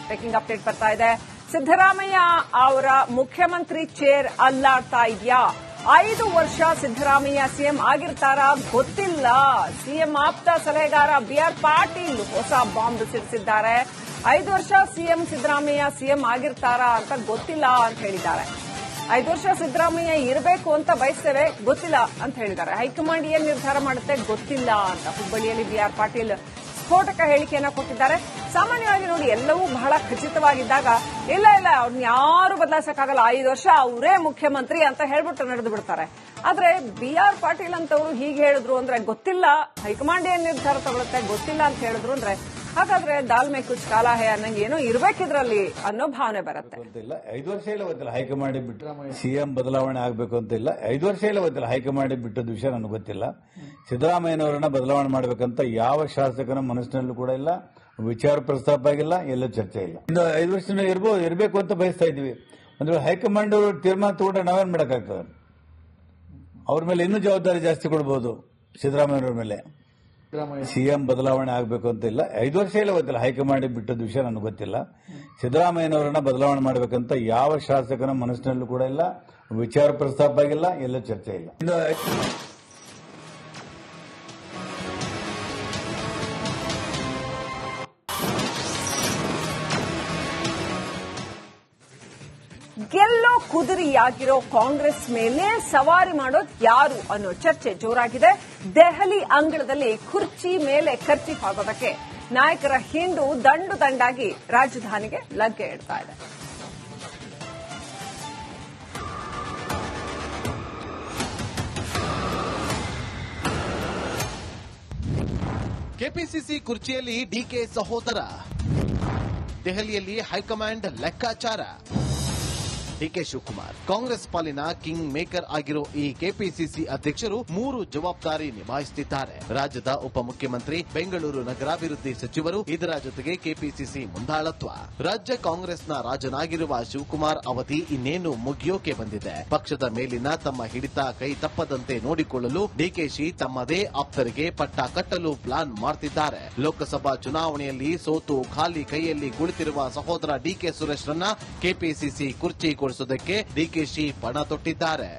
Breaking update ಬರ್ತಾ ಇದೆ. ಸಿದ್ದರಾಮಯ್ಯ ಅವರ ಮುಖ್ಯಮಂತ್ರಿ ಚೇರ್ ಅಲ್ಲಾಡ್ತಾ ಇದೆಯಾ? 5 ವರ್ಷ ಸಿದ್ದರಾಮಯ್ಯ ಸಿಎಂ ಆಗಿರ್ತಾರಾ ಗೊತ್ತಿಲ್ಲ. ಸಿಎಂ ಆಪ್ತ ಸಲಹೆಗಾರ ಬಿಆರ್ ಪಾಟೀಲ್ ಹೊಸ ಬಾಂಬ್ ಸಿಡಿಸಿದ್ದಾರೆ. 5 ವರ್ಷ ಸಿಎಂ ಸಿದ್ದರಾಮಯ್ಯ ಸಿಎಂ ಆಗಿರ್ತಾರಾ ಅಂತ ಗೊತ್ತಿಲ್ಲ ಅಂತ ಹೇಳಿದ್ದಾರೆ. 5 ವರ್ಷ ಸಿದ್ದರಾಮಯ್ಯ ಇರಬೇಕು ಅಂತ ಬಯಸ್ತೇವೆ, ಗೊತ್ತಿಲ್ಲ ಅಂತ ಹೇಳಿದ್ದಾರೆ. ಹೈಕಮಾಂಡ್ ಏನ್ ನಿರ್ಧಾರ ಮಾಡುತ್ತೆ ಗೊತ್ತಿಲ್ಲ ಅಂತ ಹುಬ್ಬಳ್ಳಿಯಲ್ಲಿ ಬಿಆರ್ ಪಾಟೀಲ್ ಸ್ಫೋಟಕ ಹೇಳಿಕೆಯನ್ನ ಕೊಟ್ಟಿದ್ದಾರೆ. ಸಾಮಾನ್ಯವಾಗಿ ನೋಡಿ, ಎಲ್ಲವೂ ಬಹಳ ಖಚಿತವಾಗಿದ್ದಾಗ ಇಲ್ಲ ಅವ್ರನ್ನ ಯಾರು ಬದಲಾಯಿಸಕ್ಕಾಗಲ್ಲ, 5 ವರ್ಷ ಅವರೇ ಮುಖ್ಯಮಂತ್ರಿ ಅಂತ ಹೇಳ್ಬಿಟ್ಟು ನಡೆದು ಬಿಡ್ತಾರೆ. ಆದ್ರೆ ಬಿಆರ್ ಪಾಟೀಲ್ ಅಂತವರು ಹೀಗೆ ಹೇಳಿದ್ರು ಅಂದ್ರೆ ಗೊತ್ತಿಲ್ಲ, ಹೈಕಮಾಂಡ್ ಏನ್ ನಿರ್ಧಾರ ತಗೊಳುತ್ತೆ ಗೊತ್ತಿಲ್ಲ ಅಂತ ಹೇಳಿದ್ರು ಅಂದ್ರೆ ಹಾಗಾದ್ರೆ ದಾಲ್ ಮೇ ಕುಚ್ ಕಾಲಾ ಹೈ ಅನ್ನಂಗೆ ಏನೋ ಇರ್ಬೇಕಿದ್ರಲ್ಲಿ ಅನ್ನೋ ಭಾವನೆ ಬರುತ್ತೆ. 5 ವರ್ಷ ಇಲ್ಲ ಗೊತ್ತಿಲ್ಲ, ಹೈಕಮಾಂಡ್ ಬಿಟ್ಟರೆ ಸಿಎಂ ಬದಲಾವಣೆ ಆಗಬೇಕು ಅಂತ ಇಲ್ಲ. 5 ವರ್ಷ ಇಲ್ಲ ಗೊತ್ತಿಲ್ಲ, ಹೈಕಮಾಂಡ್ ಬಿಟ್ಟದ ವಿಷಯ ನನಗೆ ಗೊತ್ತಿಲ್ಲ. ಸಿದ್ದರಾಮಯ್ಯನವರನ್ನ ಬದಲಾವಣೆ ಮಾಡಬೇಕಂತ ಯಾವ ಶಾಸಕನ ಮನಸ್ಸಿನಲ್ಲೂ ಕೂಡ ಇಲ್ಲ, ವಿಚಾರ ಪ್ರಸ್ತಾಪ ಆಗಿಲ್ಲ, ಎಲ್ಲೂ ಚರ್ಚೆ ಇಲ್ಲ. ಇನ್ನು 5 ವರ್ಷ ಇರಬೇಕು ಅಂತ ಬಯಸ್ತಾ ಇದ್ವಿ. ಅಂದ್ರೆ ಹೈಕಮಾಂಡ್ ತೀರ್ಮಾನ ತಗೊಂಡ್ರೆ ನಾವೇನ್ ಮಾಡಕ್ಕಾಗ್ತದೆ? ಅವ್ರ ಮೇಲೆ ಇನ್ನೂ ಜವಾಬ್ದಾರಿ ಜಾಸ್ತಿ ಕೊಡಬಹುದು ಸಿದ್ದರಾಮಯ್ಯನವ್ರ ಮೇಲೆ. ಸಿಎಂ ಬದಲಾವಣೆ ಆಗಬೇಕು ಅಂತ ಇಲ್ಲ. 5 ವರ್ಷ ಇಲ್ಲ ಗೊತ್ತಿಲ್ಲ, ಹೈಕಮಾಂಡ್ ಬಿಟ್ಟದ ವಿಷಯ ನನಗೆ ಗೊತ್ತಿಲ್ಲ. ಸಿದ್ದರಾಮಯ್ಯನವರನ್ನ ಬದಲಾವಣೆ ಮಾಡಬೇಕಂತ ಯಾವ ಶಾಸಕನ ಮನಸ್ಸಿನಲ್ಲೂ ಕೂಡ ಇಲ್ಲ, ವಿಚಾರ ಪ್ರಸ್ತಾಪ ಆಗಿಲ್ಲ, ಎಲ್ಲೂ ಚರ್ಚೆ ಇಲ್ಲ. ಗೆಲ್ಲೋ ಕುದುರೆಯಾಗಿರೋ ಕಾಂಗ್ರೆಸ್ ಮೇಲೆ ಸವಾರಿ ಮಾಡೋದು ಯಾರು ಅನ್ನೋ ಚರ್ಚೆ ಜೋರಾಗಿದೆ. ದೆಹಲಿ ಅಂಗಳದಲ್ಲಿ ಕುರ್ಚಿ ಮೇಲೆ ಖರ್ಚೀಫ್ ಆಗೋದಕ್ಕೆ ನಾಯಕರ ಹಿಂಡು ದಂಡಾಗಿ ರಾಜಧಾನಿಗೆ ಲಗ್ಗೆ ಇಡ್ತಾ ಇದೆ. ಕೆಪಿಸಿಸಿ ಕುರ್ಚಿಯಲ್ಲಿ ಡಿಕೆ ಸಹೋದರ, ದೆಹಲಿಯಲ್ಲಿ ಹೈಕಮಾಂಡ್ ಲೆಕ್ಕಾಚಾರ. ಡಿಕೆ ಶಿವಕುಮಾರ್ ಕಾಂಗ್ರೆಸ್ ಪಾಲಿನ ಕಿಂಗ್ ಮೇಕರ್ ಆಗಿರೋ ಈ ಕೆಪಿಸಿಸಿ ಅಧ್ಯಕ್ಷರು 3 ಜವಾಬ್ದಾರಿ ನಿಭಾಯಿಸುತ್ತಿದ್ದಾರೆ. ರಾಜ್ಯದ ಉಪಮುಖ್ಯಮಂತ್ರಿ, ಬೆಂಗಳೂರು ನಗರಾಭಿವೃದ್ಧಿ ಸಚಿವರು, ಇದರ ಜೊತೆಗೆ ಕೆಪಿಸಿಸಿ ಮುಂದಾಳತ್ವ. ರಾಜ್ಯ ಕಾಂಗ್ರೆಸ್ನ ರಾಜನಾಗಿರುವ ಶಿವಕುಮಾರ್ ಅವಧಿ ಇನ್ನೇನು ಮುಗಿಯೋಕೆ ಬಂದಿದೆ. ಪಕ್ಷದ ಮೇಲಿನ ತಮ್ಮ ಹಿಡಿತ ಕೈ ತಪ್ಪದಂತೆ ನೋಡಿಕೊಳ್ಳಲು ಡಿಕೆಶಿ ತಮ್ಮದೇ ಆಪ್ತರಿಗೆ ಪಟ್ಟ ಕಟ್ಟಲು ಪ್ಲಾನ್ ಮಾಡ್ತಿದ್ದಾರೆ. ಲೋಕಸಭಾ ಚುನಾವಣೆಯಲ್ಲಿ ಸೋತು ಖಾಲಿ ಕೈಯಲ್ಲಿ ಕುಳಿತಿರುವ ಸಹೋದರ ಡಿಕೆ ಸುರೇಶ್ರನ್ನ ಕೆಪಿಸಿಸಿ ಕುರ್ಚಿ ಕೊಡಿಸೋದಕ್ಕೆ ಡಿಕೆಶಿ ಪಣ ತೊಟ್ಟಿದ್ದಾರೆ.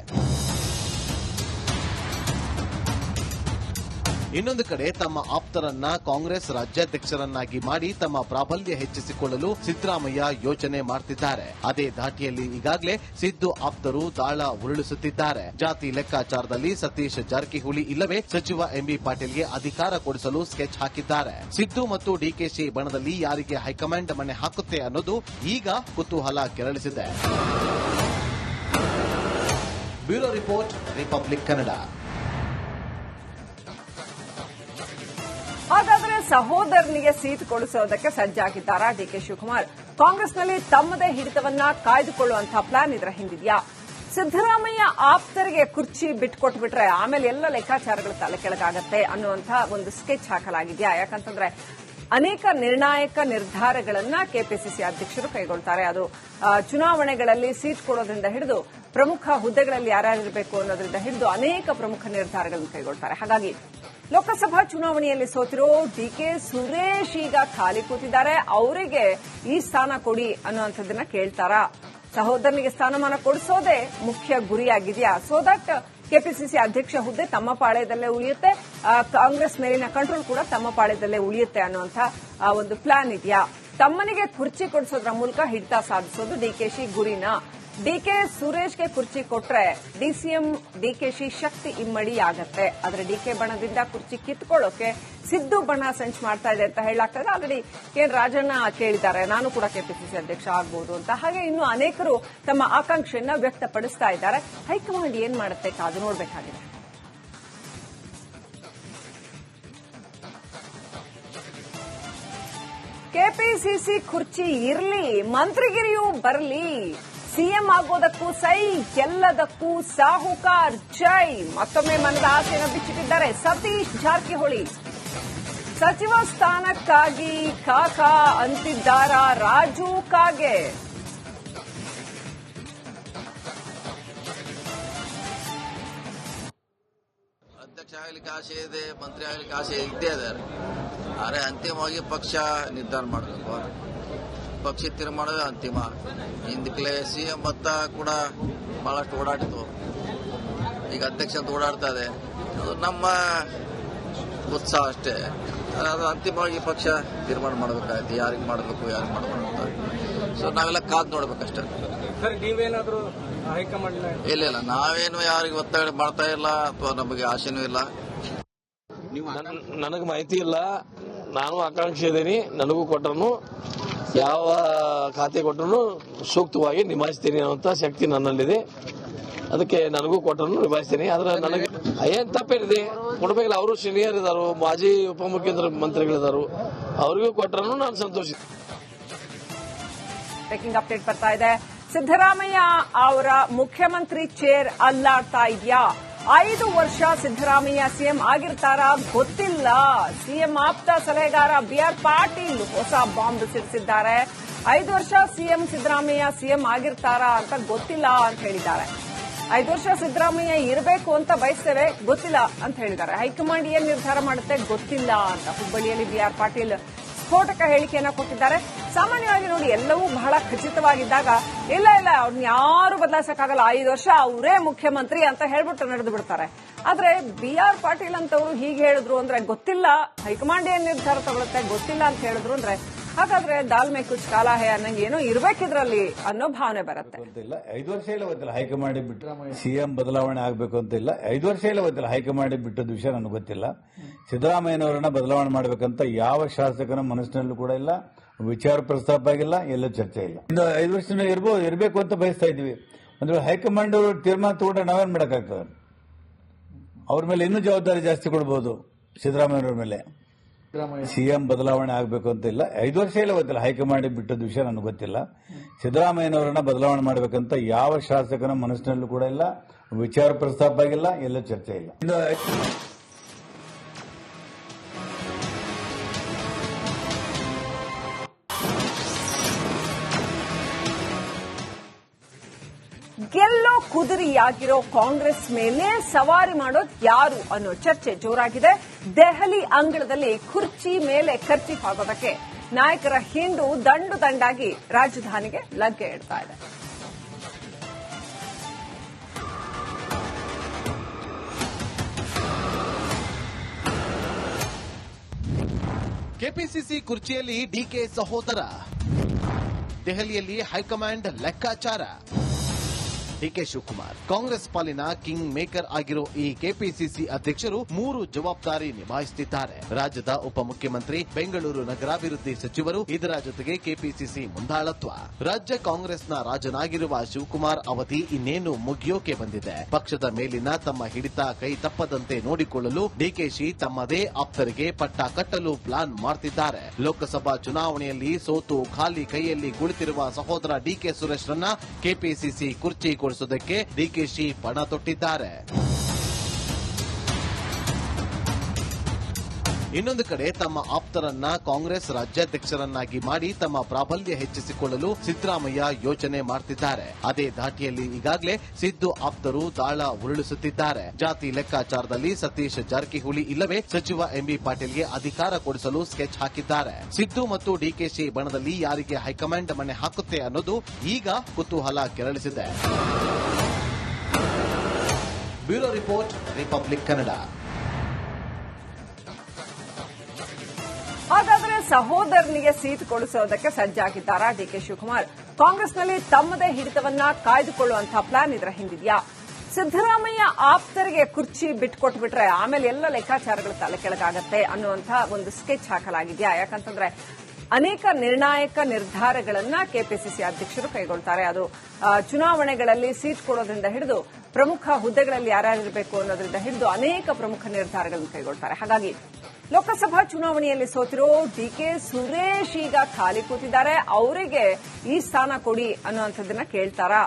ಇನ್ನೊಂದು ಕಡೆ ತಮ್ಮ ಆಪ್ತರನ್ನ ಕಾಂಗ್ರೆಸ್ ರಾಜ್ಯಾಧ್ಯಕ್ಷರನ್ನಾಗಿ ಮಾಡಿ ತಮ್ಮ ಪ್ರಾಬಲ್ಯ ಹೆಚ್ಚಿಸಿಕೊಳ್ಳಲು ಸಿದ್ದರಾಮಯ್ಯ ಯೋಚನೆ ಮಾಡ್ತಿದ್ದಾರೆ. ಅದೇ ಧಾಟಿಯಲ್ಲಿ ಈಗಾಗಲೇ ಸಿದ್ದು ಆಪ್ತರು ದಾಳ ಉರುಳಿಸುತ್ತಿದ್ದಾರೆ. ಜಾತಿ ಲೆಕ್ಕಾಚಾರದಲ್ಲಿ ಸತೀಶ್ ಜಾರಕಿಹೊಳಿ ಇಲ್ಲವೇ ಸಚಿವ ಎಂಬಿ ಪಾಟೀಲ್ಗೆ ಅಧಿಕಾರ ಕೊಡಿಸಲು ಸ್ಕೆಚ್ ಹಾಕಿದ್ದಾರೆ. ಸಿದ್ದು ಮತ್ತು ಡಿಕೆಶಿ ಬಣದಲ್ಲಿ ಯಾರಿಗೆ ಹೈಕಮಾಂಡ್ ಮಣೆ ಹಾಕುತ್ತೆ ಅನ್ನೋದು ಈಗ ಕುತೂಹಲ ಕೆರಳಿಸಿದೆ. Bureau report, republic Kannada. ಹಾಗಾದ್ರೆ ಸಹೋದರನಿಗೆ ಸೀಟ್ ಕೊಡಿಸೋದಕ್ಕೆ ಸಜ್ಜಾಗಿದ್ದಾರಾ ಡಿಕೆ ಶಿವಕುಮಾರ್? ಕಾಂಗ್ರೆಸ್ನಲ್ಲಿ ತಮ್ಮದೇ ಹಿಡಿತವನ್ನ ಕಾಯ್ದುಕೊಳ್ಳುವಂತಹ ಪ್ಲಾನ್ ಇದರ ಹಿಂದಿದೆಯಾ? ಸಿದ್ದರಾಮಯ್ಯ ಆಪ್ತರಿಗೆ ಕುರ್ಚಿ ಬಿಟ್ಕೊಟ್ಬಿಟ್ರೆ ಆಮೇಲೆ ಎಲ್ಲ ಲೆಕ್ಕಾಚಾರಗಳು ತಲೆ ಕೆಳಗಾಗತ್ತೆ ಅನ್ನುವಂತಹ ಒಂದು ಸ್ಕೆಚ್ ಹಾಕಲಾಗಿದೆಯಾ? ಯಾಕಂತಂದ್ರೆ ಅನೇಕ ನಿರ್ಣಾಯಕ ನಿರ್ಧಾರಗಳನ್ನ ಕೆಪಿಸಿಸಿ ಅಧ್ಯಕ್ಷರು ಕೈಗೊಳ್ತಾರೆ. ಅದು ಚುನಾವಣೆಗಳಲ್ಲಿ ಸೀಟ್ ಕೊಡೋದ್ರಿಂದ ಹಿಡಿದು ಪ್ರಮುಖ ಹುದ್ದೆಗಳಲ್ಲಿ ಯಾರ್ಯಾರಿರಬೇಕು ಅನ್ನೋದ್ರಿಂದ ಹಿಡಿದು ಅನೇಕ ಪ್ರಮುಖ ನಿರ್ಧಾರಗಳನ್ನು ಕೈಗೊಳ್ತಾರೆ. ಹಾಗಾಗಿ ಲೋಕಸಭಾ ಚುನಾವಣೆಯಲ್ಲಿ ಸೋತಿರೋ ಡಿಕೆ ಸುರೇಶ್ ಈಗ ಖಾಲಿ ಕೂತಿದ್ದಾರೆ. ಅವರಿಗೆ ಈ ಸ್ಥಾನ ಕೊಡಿ ಅನ್ನುವಂಥದ್ದನ್ನ ಕೇಳ್ತಾರಾ? ಸಹೋದರನಿಗೆ ಸ್ಥಾನಮಾನ ಕೊಡಿಸೋದೇ ಮುಖ್ಯ ಗುರಿಯಾಗಿದೆಯಾ? ಸೋ ದಟ್ ಕೆಪಿಸಿಸಿ ಅಧ್ಯಕ್ಷ ಹುದ್ದೆ ತಮ್ಮ ಪಾಳ್ಯದಲ್ಲೇ ಉಳಿಯುತ್ತೆ, ಕಾಂಗ್ರೆಸ್ ಮೇಲಿನ ಕಂಟ್ರೋಲ್ ಕೂಡ ತಮ್ಮ ಪಾಳ್ಯದಲ್ಲೇ ಉಳಿಯುತ್ತೆ ಅನ್ನುವಂಥ ಒಂದು ಪ್ಲಾನ್ ಇದೆಯಾ? ತಮ್ಮನಿಗೆ ಕುರ್ಚಿ ಕೊಡಿಸೋದ್ರ ಮೂಲಕ ಹಿಡಿತ ಸಾಧಿಸೋದು ಡಿಕೆಶಿ ಗುರಿನ? ಡಿಕೆ ಸುರೇಶ್ಗೆ ಕುರ್ಚಿ ಕೊಟ್ರೆ ಡಿಸಿಎಂ ಡಿಕೆಶಿ ಶಕ್ತಿ ಇಮ್ಮಡಿ ಆಗತ್ತೆ. ಆದ್ರೆ ಡಿಕೆ ಬಣದಿಂದ ಕುರ್ಚಿ ಕಿತ್ಕೊಳ್ಳೋಕೆ ಸಿದ್ದು ಬಣ ಸಂಚು ಮಾಡ್ತಾ ಇದೆ ಅಂತ ಹೇಳಲಾಗ್ತದೆ. ಆಲ್ರೆಡಿ ಕೆಎನ್ ರಾಜಣ್ಣ ಕೇಳಿದ್ದಾರೆ, ನಾನು ಕೂಡ ಕೆಪಿಸಿಸಿ ಅಧ್ಯಕ್ಷ ಆಗಬಹುದು ಅಂತ. ಹಾಗೆ ಇನ್ನು ಅನೇಕರು ತಮ್ಮ ಆಕಾಂಕ್ಷೆಯನ್ನ ವ್ಯಕ್ತಪಡಿಸ್ತಾ ಇದ್ದಾರೆ. ಹೈಕಮಾಂಡ್ ಏನ್ ಮಾಡುತ್ತೆ ಕಾದು ನೋಡಬೇಕಾಗಿದೆ. ಕೆಪಿಸಿಸಿ ಕುರ್ಚಿ ಇರ್ಲಿ, ಮಂತ್ರಿಗಿರಿಯೂ ಬರಲಿ, ಸಿಎಂ ಆಗೋದಕ್ಕೂ ಸೈ, ಗೆಲ್ಲದಕ್ಕೂ ಸಾಹುಕಾರ್ ಜೈ. ಮತ್ತೊಮ್ಮೆ ಮನದ ಆಸೆಯನ್ನು ಬಿಚ್ಚಿಟ್ಟಿದ್ದಾರೆ ಸತೀಶ್ ಜಾರಕಿಹೊಳಿ. ಸಚಿವ ಸ್ಥಾನಕ್ಕಾಗಿ ಕಾಕಾ ಅಂತಿದ್ದಾರ ರಾಜು ಕಾಗೆ. ಅಧ್ಯಕ್ಷ ಆಗಲಿಕ್ಕೆ ಆಸೆ ಇದೆ, ಮಂತ್ರಿ ಆಗಲಿಕ್ಕೆ ಆಸೆ ಇದ್ದೇ ಇದ್ದಾರೆ. ಆದರೆ ಅಂತಿಮವಾಗಿ ಪಕ್ಷ ನಿರ್ಧಾರ ಮಾಡಬೇಕು. ಪಕ್ಷದ ತೀರ್ಮಾನವೇ ಅಂತಿಮ. ಹಿಂದಕ್ಕೆ ಸಿಎಂ ಭತ್ತ ಕೂಡ ಬಹಳಷ್ಟು ಓಡಾಡಿತು, ಈಗ ಅಧ್ಯಕ್ಷ ಅಂತ ಓಡಾಡ್ತಾ ಇದೆ. ಅದು ನಮ್ಮ ಉತ್ಸಾಹ ಅಷ್ಟೇ. ಅದು ಅಂತಿಮವಾಗಿ ಪಕ್ಷ ತೀರ್ಮಾನ ಮಾಡಬೇಕಾಯ್ತು, ಯಾರಿಗೆ ಮಾಡಬೇಕು ಯಾರಿಗೆ ಮಾಡಬಾರ್ದು ಅಂತ. ಸೊ ನಾವೆಲ್ಲ ಕಾದು ನೋಡ್ಬೇಕಷ್ಟೇ. ಸರ್, ನೀವೇನಾದ್ರೂ ಹೈಕಮಾಂಡ್ ಇಲ್ಲ, ನಾವೇನು ಯಾರಿಗೆ ಒತ್ತಡ ಮಾಡ್ತಾ ಇಲ್ಲ ಅಥವಾ ನಮಗೆ ಆಶೆನೂ ಇಲ್ಲ. ನನಗೆ ಮಾಹಿತಿ ಇಲ್ಲ. ನಾನು ಆಕಾಂಕ್ಷಿ ಇದ್ದೀನಿ. ನನಗೂ ಕೊಟ್ಟರು ಯಾವ ಖಾತೆ ಕೊಟ್ಟರು ಸೂಕ್ತವಾಗಿ ನಿಭಾಯಿಸ್ತೀನಿ ಅನ್ನುವಂಥ ಶಕ್ತಿ ನನ್ನಲ್ಲಿದೆ. ಅದಕ್ಕೆ ನನಗೂ ಕೊಟ್ಟರು ನಿಭಾಯಿಸ್ತೀನಿ. ಆದ್ರೆ ನನಗೆ ಏನ್ ತಪ್ಪೇನಿದೆ ಕೊಡ್ಬೇಕಿಲ್ಲ. ಅವರು ಸೀನಿಯರ್ ಇದಾರು, ಮಾಜಿ ಉಪಮುಖ್ಯಮಂತ್ರಿಗಳಿದಾರು, ಅವರಿಗೂ ಕೊಟ್ಟರು ನಾನು ಸಂತೋಷ. ಬ್ರೇಕಿಂಗ್ ಅಪ್ಡೇಟ್ ಬರ್ತಾ ಇದೆ. ಸಿದ್ದರಾಮಯ್ಯ ಅವರ ಮುಖ್ಯಮಂತ್ರಿ ಚೇರ್ ಅಲ್ಲಾಡ್ತಾ ಇದೆಯಾ? 5 ವರ್ಷ ಸಿದ್ದರಾಮಯ್ಯ ಸಿಎಂ ಆಗಿರ್ತಾರಾ ಗೊತ್ತಿಲ್ಲ. ಸಿಎಂ ಆಪ್ತ ಸಲಹೆಗಾರ ಬಿಆರ್ ಪಾಟೀಲ್ ಹೊಸ ಬಾಂಬ್ ಸಿಡಿಸಿದ್ದಾರೆ. 5 ವರ್ಷ ಸಿಎಂ ಸಿದ್ದರಾಮಯ್ಯ ಸಿಎಂ ಆಗಿರ್ತಾರಾ ಅಂತ ಗೊತ್ತಿಲ್ಲ ಅಂತ ಹೇಳಿದ್ದಾರೆ. 5 ವರ್ಷ ಸಿದ್ದರಾಮಯ್ಯ ಇರಬೇಕು ಅಂತ ಬಯಸ್ತೇವೆ, ಗೊತ್ತಿಲ್ಲ ಅಂತ ಹೇಳಿದ್ದಾರೆ. ಹೈಕಮಾಂಡ್ ಏನ್ ನಿರ್ಧಾರ ಮಾಡುತ್ತೆ ಗೊತ್ತಿಲ್ಲ ಅಂತ ಹುಬ್ಬಳ್ಳಿಯಲ್ಲಿ ಬಿಆರ್ ಪಾಟೀಲ್ ಸ್ಫೋಟಕ ಹೇಳಿಕೆಯನ್ನ ಕೊಟ್ಟಿದ್ದಾರೆ. ಸಾಮಾನ್ಯವಾಗಿ ನೋಡಿ, ಎಲ್ಲವೂ ಬಹಳ ಖಚಿತವಾಗಿದ್ದಾಗ ಇಲ್ಲ ಅವ್ರನ್ನ ಯಾರು ಬದಲಾಯಿಸಕ್ಕಾಗಲ್ಲ, 5 ವರ್ಷ ಅವರೇ ಮುಖ್ಯಮಂತ್ರಿ ಅಂತ ಹೇಳ್ಬಿಟ್ಟು ನಡೆದು ಬಿಡ್ತಾರೆ. ಆದ್ರೆ ಬಿಆರ್ ಪಾಟೀಲ್ ಅಂತವರು ಹೀಗೆ ಹೇಳಿದ್ರು ಅಂದ್ರೆ ಗೊತ್ತಿಲ್ಲ, ಹೈಕಮಾಂಡ್ ಏನ್ ನಿರ್ಧಾರ ತಗೊಳುತ್ತೆ ಗೊತ್ತಿಲ್ಲ ಅಂತ ಹೇಳಿದ್ರು ಅಂದ್ರೆ ಹಾಗಾದ್ರೆ ದಾಲ್ ಮೇ ಕುಚ್ ಕಾಲಾ ಹೇ ಅನ್ನಂಗೆ ಏನೋ ಇರ್ಬೇಕಿದ್ರಲ್ಲಿ ಅನ್ನೋ ಭಾವನೆ ಬರುತ್ತೆ. 5 ವರ್ಷ ಇಲ್ಲ ಗೊತ್ತಿಲ್ಲ ಹೈಕಮಾಂಡ್ ಬಿಟ್ಟರೆ ಸಿಎಂ ಬದಲಾವಣೆ ಆಗಬೇಕು ಅಂತ ಇಲ್ಲ. 5 ವರ್ಷ ಇಲ್ಲ ಗೊತ್ತಿಲ್ಲ ಹೈಕಮಾಂಡ್ ಬಿಟ್ಟದ ವಿಷಯ ನನಗೆ ಗೊತ್ತಿಲ್ಲ. ಸಿದ್ದರಾಮಯ್ಯನವರನ್ನ ಬದಲಾವಣೆ ಮಾಡಬೇಕಂತ ಯಾವ ಶಾಸಕನ ಮನಸ್ಸಿನಲ್ಲೂ ಕೂಡ ಇಲ್ಲ, ವಿಚಾರ ಪ್ರಸ್ತಾಪ ಆಗಿಲ್ಲ, ಎಲ್ಲೂ ಚರ್ಚೆ ಇಲ್ಲ. ಇನ್ನು 5 ವರ್ಷ ಇರಬೇಕು ಅಂತ ಬಯಸ್ತಾ ಇದ್ವಿ. ಅಂದ್ರೆ ಹೈಕಮಾಂಡ್ ತೀರ್ಮಾನ ತಗೊಂಡ್ರೆ ನಾವೇನ್ ಮಾಡಕ್ಕಾಗ್ತದೆ? ಅವ್ರ ಮೇಲೆ ಇನ್ನೂ ಜವಾಬ್ದಾರಿ ಜಾಸ್ತಿ ಕೊಡಬಹುದು ಸಿದ್ದರಾಮಯ್ಯನವ್ರ ಮೇಲೆ. ಸಿಎಂ ಬದಲಾವಣೆ ಆಗಬೇಕು ಅಂತ ಇಲ್ಲ. 5 ವರ್ಷ ಇಲ್ಲ ಗೊತ್ತಿಲ್ಲ ಹೈಕಮಾಂಡ್ ಬಿಟ್ಟದ ವಿಷಯ ನನಗೆ ಗೊತ್ತಿಲ್ಲ. ಸಿದ್ದರಾಮಯ್ಯನವರನ್ನ ಬದಲಾವಣೆ ಮಾಡಬೇಕಂತ ಯಾವ ಶಾಸಕನ ಮನಸ್ಸಿನಲ್ಲೂ ಕೂಡ ಇಲ್ಲ, ವಿಚಾರ ಪ್ರಸ್ತಾಪ ಆಗಿಲ್ಲ, ಎಲ್ಲೂ ಚರ್ಚೆ ಇಲ್ಲ. ಇನ್ನು ಗೆಲ್ಲೋ ಕುದುರೆಯಾಗಿರೋ ಕಾಂಗ್ರೆಸ್ ಮೇಲೆ ಸವಾರಿ ಮಾಡೋದು ಯಾರು ಅನ್ನೋ ಚರ್ಚೆ ಜೋರಾಗಿದೆ. ದೆಹಲಿ ಅಂಗಳದಲ್ಲಿ ಕುರ್ಚಿ ಮೇಲೆ ಖರ್ಚೀಫ್ ಆಗೋದಕ್ಕೆ ನಾಯಕರ ಹಿಂಡು ದಂಡಾಗಿ ರಾಜಧಾನಿಗೆ ಲಗ್ಗೆ ಇಡ್ತಾ ಇದೆ. ಕೆಪಿಸಿಸಿ ಕುರ್ಚಿಯಲ್ಲಿ ಡಿಕೆ ಸಹೋದರ, ದೆಹಲಿಯಲ್ಲಿ ಹೈಕಮಾಂಡ್ ಲೆಕ್ಕಾಚಾರ. ಡಿಕೆ ಶಿವಕುಮಾರ್ ಕಾಂಗ್ರೆಸ್ ಪಾಲಿನ ಕಿಂಗ್ ಮೇಕರ್ ಆಗಿರೋ ಈ ಕೆಪಿಸಿಸಿ ಅಧ್ಯಕ್ಷರು 3 ಜವಾಬ್ದಾರಿ ನಿಭಾಯಿಸುತ್ತಿದ್ದಾರೆ. ರಾಜ್ಯದ ಉಪಮುಖ್ಯಮಂತ್ರಿ, ಬೆಂಗಳೂರು ನಗರಾಭಿವೃದ್ಧಿ ಸಚಿವರು, ಇದರ ಜೊತೆಗೆ ಕೆಪಿಸಿಸಿ ಮುಂದಾಳತ್ವ. ರಾಜ್ಯ ಕಾಂಗ್ರೆಸ್ನ ರಾಜನಾಗಿರುವ ಶಿವಕುಮಾರ್ ಅವಧಿ ಇನ್ನೇನು ಮುಗಿಯೋಕೆ ಬಂದಿದೆ. ಪಕ್ಷದ ಮೇಲಿನ ತಮ್ಮ ಹಿಡಿತ ಕೈ ತಪ್ಪದಂತೆ ನೋಡಿಕೊಳ್ಳಲು ಡಿಕೆಶಿ ತಮ್ಮದೇ ಆಪ್ತರಿಗೆ ಪಟ್ಟ ಕಟ್ಟಲು ಪ್ಲಾನ್ ಮಾಡ್ತಿದ್ದಾರೆ. ಲೋಕಸಭಾ ಚುನಾವಣೆಯಲ್ಲಿ ಸೋತು ಖಾಲಿ ಕೈಯಲ್ಲಿ ಕುಳಿತಿರುವ ಸಹೋದರ ಡಿಕೆ ಸುರೇಶ್ರನ್ನ ಕೆಪಿಸಿಸಿ ಕುರ್ಚಿ ಕೊಡಿಸೋದಕ್ಕೆ ಡಿಕೆಶಿ ಪಣ ತೊಟ್ಟಿದ್ದಾರೆ. ಇನ್ನೊಂದು ಕಡೆ ತಮ್ಮ ಆಪ್ತರನ್ನ ಕಾಂಗ್ರೆಸ್ ರಾಜ್ಯಾಧ್ಯಕ್ಷರನ್ನಾಗಿ ಮಾಡಿ ತಮ್ಮ ಪ್ರಾಬಲ್ಯ ಹೆಚ್ಚಿಸಿಕೊಳ್ಳಲು ಸಿದ್ದರಾಮಯ್ಯ ಯೋಚನೆ ಮಾಡ್ತಿದ್ದಾರೆ. ಅದೇ ಧಾಟಿಯಲ್ಲಿ ಈಗಾಗಲೇ ಸಿದ್ದು ಆಪ್ತರು ದಾಳ ಉರುಳಿಸುತ್ತಿದ್ದಾರೆ. ಜಾತಿ ಲೆಕ್ಕಾಚಾರದಲ್ಲಿ ಸತೀಶ್ ಜಾರಕಿಹೊಳಿ ಇಲ್ಲವೇ ಸಚಿವ ಎಂಬಿ ಪಾಟೀಲ್ಗೆ ಅಧಿಕಾರ ಕೊಡಿಸಲು ಸ್ಕೆಚ್ ಹಾಕಿದ್ದಾರೆ. ಸಿದ್ದು ಮತ್ತು ಡಿಕೆಶಿ ಬಣದಲ್ಲಿ ಯಾರಿಗೆ ಹೈಕಮಾಂಡ್ ಮಣೆ ಹಾಕುತ್ತೆ ಅನ್ನೋದು ಈಗ ಕುತೂಹಲ ಕೆರಳಿಸಿದೆ. Bureau report, republic Kannada. ಹಾಗಾದ್ರೆ ಸಹೋದರನಿಗೆ ಸೀಟ್ ಕೊಡಿಸೋದಕ್ಕೆ ಸಜ್ಜಾಗಿದ್ದಾರಾ ಡಿಕೆ ಶಿವಕುಮಾರ್? ಕಾಂಗ್ರೆಸ್ನಲ್ಲಿ ತಮ್ಮದೇ ಹಿಡಿತವನ್ನ ಕಾಯ್ದುಕೊಳ್ಳುವಂತಹ ಪ್ಲಾನ್ ಇದರ ಹಿಂದಿದೆಯಾ? ಸಿದ್ದರಾಮಯ್ಯ ಆಪ್ತರಿಗೆ ಕುರ್ಚಿ ಬಿಟ್ಕೊಟ್ಬಿಟ್ರೆ ಆಮೇಲೆ ಎಲ್ಲ ಲೆಕ್ಕಾಚಾರಗಳು ತಲೆ ಕೆಳಗಾಗತ್ತೆ ಅನ್ನುವಂತಹ ಒಂದು ಸ್ಕೆಚ್ ಹಾಕಲಾಗಿದೆಯಾ? ಯಾಕಂತಂದ್ರೆ ಅನೇಕ ನಿರ್ಣಾಯಕ ನಿರ್ಧಾರಗಳನ್ನ ಕೆಪಿಸಿಸಿ ಅಧ್ಯಕ್ಷರು ಕೈಗೊಳ್ತಾರೆ. ಅದು ಚುನಾವಣೆಗಳಲ್ಲಿ ಸೀಟ್ ಕೊಡೋದ್ರಿಂದ ಹಿಡಿದು ಪ್ರಮುಖ ಹುದ್ದೆಗಳಲ್ಲಿ ಯಾರ್ಯಾರಿರಬೇಕು ಅನ್ನೋದ್ರಿಂದ ಹಿಡಿದು ಅನೇಕ ಪ್ರಮುಖ ನಿರ್ಧಾರಗಳನ್ನು ಕೈಗೊಳ್ತಾರೆ. ಹಾಗಾಗಿ ಲೋಕಸಭಾ ಚುನಾವಣೆಯಲ್ಲಿ ಸೋತಿರೋ ಡಿಕೆ ಸುರೇಶ್ ಈಗ ಖಾಲಿ ಕೂತಿದ್ದಾರೆ. ಅವರಿಗೆ ಈ ಸ್ಥಾನ ಕೊಡಿ ಅನ್ನುವಂಥದ್ದನ್ನ ಕೇಳ್ತಾರಾ?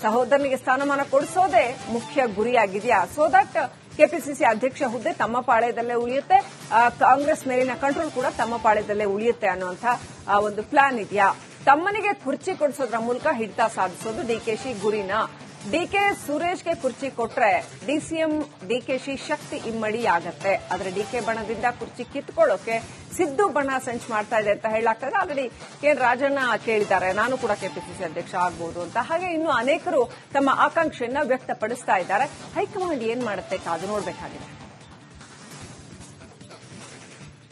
ಸಹೋದರನಿಗೆ ಸ್ಥಾನಮಾನ ಕೊಡಿಸೋದೇ ಮುಖ್ಯ ಗುರಿಯಾಗಿದೆಯಾ? ಸೋ ದಟ್ ಕೆಪಿಸಿಸಿ ಅಧ್ಯಕ್ಷ ಹುದ್ದೆ ತಮ್ಮ ಪಾಳ್ಯದಲ್ಲೇ ಉಳಿಯುತ್ತೆ, ಕಾಂಗ್ರೆಸ್ ಮೇಲಿನ ಕಂಟ್ರೋಲ್ ಕೂಡ ತಮ್ಮ ಪಾಳ್ಯದಲ್ಲೇ ಉಳಿಯುತ್ತೆ ಅನ್ನುವಂಥ ಒಂದು ಪ್ಲಾನ್ ಇದೆಯಾ? ತಮ್ಮನಿಗೆ ಕುರ್ಚಿ ಕೊಡಿಸೋದ್ರ ಮೂಲಕ ಹಿಡಿತ ಸಾಧಿಸೋದು ಡಿಕೆಶಿ ಗುರಿನ? ಡಿಕೆ ಸುರೇಶ್ಗೆ ಕುರ್ಚಿ ಕೊಟ್ರೆ ಡಿಸಿಎಂ ಡಿಕೆಶಿ ಶಕ್ತಿ ಇಮ್ಮಡಿ ಆಗತ್ತೆ. ಆದ್ರೆ ಡಿಕೆ ಬಣದಿಂದ ಕುರ್ಚಿ ಕಿತ್ಕೊಳ್ಳೋಕೆ ಸಿದ್ದು ಬಣ ಸಂಚು ಮಾಡ್ತಾ ಇದೆ ಅಂತ ಹೇಳಲಾಗ್ತದೆ. ಆಲ್ರೆಡಿ ಕೆಎನ್ ರಾಜಣ್ಣ ಕೇಳಿದ್ದಾರೆ, ನಾನು ಕೂಡ ಕೆಪಿಸಿಸಿ ಅಧ್ಯಕ್ಷ ಆಗ್ಬಹುದು ಅಂತ. ಹಾಗೆ ಇನ್ನು ಅನೇಕರು ತಮ್ಮ ಆಕಾಂಕ್ಷೆಯನ್ನ ವ್ಯಕ್ತಪಡಿಸ್ತಾ ಇದ್ದಾರೆ. ಹೈಕಮಾಂಡ್ ಏನ್ ಮಾಡುತ್ತೆ ಕಾದು ನೋಡಬೇಕಾಗಿದೆ.